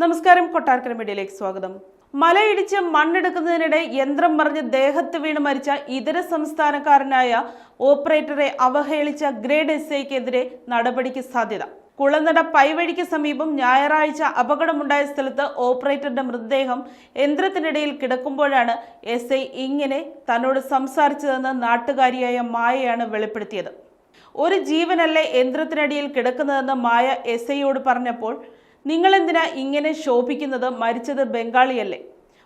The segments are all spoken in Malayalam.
നമസ്കാരം. കൊട്ടാരക്കര മീഡിയയിലേക്ക് സ്വാഗതം. മലയിടിച്ച് മണ്ണെടുക്കുന്നതിനിടെ യന്ത്രം മറിഞ്ഞ് ദേഹത്ത് വീണ് മരിച്ച ഇതര സംസ്ഥാനക്കാരനായ ഓപ്പറേറ്ററെ അവഹേളിച്ച ഗ്രേഡ് SIക്കെതിരെ നടപടിക്ക് സാധ്യത. കുളനട പൈവഴിക്ക് സമീപം ഞായറാഴ്ച അപകടമുണ്ടായ സ്ഥലത്ത് ഓപ്പറേറ്ററുടെ മൃതദേഹം യന്ത്രത്തിനിടയിൽ കിടക്കുമ്പോഴാണ് SI ഇങ്ങനെ തന്നോട് സംസാരിച്ചതെന്ന് നാട്ടുകാരിയായ മായയാണ് വെളിപ്പെടുത്തിയത്. ഒരു ജീവനല്ലേ യന്ത്രത്തിനടിയിൽ കിടക്കുന്നതെന്ന് മായ SIയോട് പറഞ്ഞപ്പോൾ, നിങ്ങളെന്തിനാ ഇങ്ങനെ ശോഭിക്കുന്നത്, മരിച്ചത് ബംഗാളിയല്ലേ,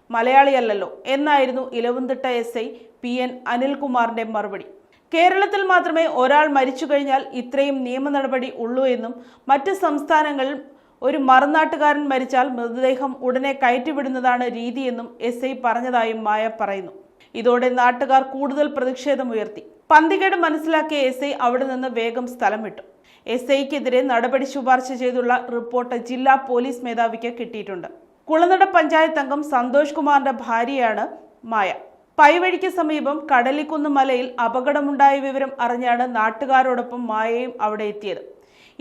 മലയാളിയല്ലല്ലോ എന്നായിരുന്നു ഇലവുംതിട്ട SI PN അനിൽകുമാറിന്റെ മറുപടി. കേരളത്തിൽ മാത്രമേ ഒരാൾ മരിച്ചു കഴിഞ്ഞാൽ ഇത്രയും നിയമ നടപടി ഉള്ളൂ എന്നും മറ്റ് സംസ്ഥാനങ്ങളിൽ ഒരു മറുനാട്ടുകാരൻ മരിച്ചാൽ മൃതദേഹം ഉടനെ കയറ്റിവിടുന്നതാണ് രീതിയെന്നും SI പറഞ്ഞതായും മായ പറയുന്നു. ഇതോടെ നാട്ടുകാർ കൂടുതൽ പ്രതിഷേധമുയർത്തി. പന്തികേട് മനസ്സിലാക്കിയ SI അവിടെ നിന്ന് വേഗം സ്ഥലം വിട്ടു. SIക്കെതിരെ നടപടി ശുപാർശ ചെയ്തുള്ള റിപ്പോർട്ട് ജില്ലാ പോലീസ് മേധാവിക്ക് കിട്ടിയിട്ടുണ്ട്. കുളനട പഞ്ചായത്ത് അംഗം സന്തോഷ് കുമാറിന്റെ ഭാര്യയാണ് മായ. പൈവഴിക്ക് സമീപം കടലിക്കുന്ന് മലയിൽ അപകടമുണ്ടായ വിവരം അറിഞ്ഞാണ് നാട്ടുകാരോടൊപ്പം മായയും അവിടെ എത്തിയത്.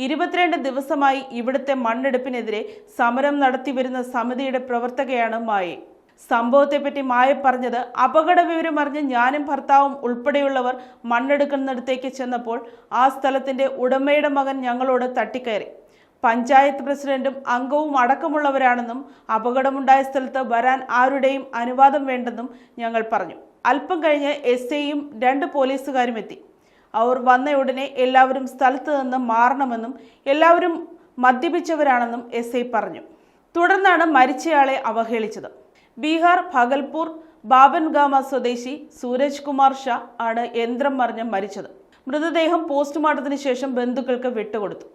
22 ദിവസമായി ഇവിടുത്തെ മണ്ണെടുപ്പിനെതിരെ സമരം നടത്തിവരുന്ന സമിതിയുടെ പ്രവർത്തകയാണ് മായ. സംഭവത്തെപ്പറ്റി മായ പറഞ്ഞത്, അപകട വിവരം അറിഞ്ഞ് ഞാനും ഭർത്താവും ഉൾപ്പെടെയുള്ളവർ മണ്ണെടുക്കുന്നിടത്തേക്ക് ചെന്നപ്പോൾ ആ സ്ഥലത്തിന്റെ ഉടമയുടെ മകൻ ഞങ്ങളോട് തട്ടിക്കയറി. പഞ്ചായത്ത് പ്രസിഡന്റും അംഗവും അടക്കമുള്ളവരാണെന്നും അപകടമുണ്ടായ സ്ഥലത്ത് വരാൻ ആരുടെയും അനുവാദം വേണ്ടെന്നും ഞങ്ങൾ പറഞ്ഞു. അല്പം കഴിഞ്ഞ് SIയും 2 പോലീസുകാരും എത്തി. അവർ വന്ന ഉടനെ എല്ലാവരും സ്ഥലത്ത് നിന്ന് മാറണമെന്നും എല്ലാവരും മദ്യപിച്ചവരാണെന്നും SI പറഞ്ഞു. തുടർന്നാണ് മരിച്ചയാളെ അവഹേളിച്ചത്. ബീഹാർ ഭഗൽപൂർ ബാബൻഗാമ സ്വദേശി സൂരജ് കുമാർ ഷാ ആണ് യന്ത്രം മറിഞ്ഞ് മരിച്ചത്. മൃതദേഹം പോസ്റ്റ്മോർട്ടത്തിന് ശേഷം ബന്ധുക്കൾക്ക് വിട്ടുകൊടുത്തു.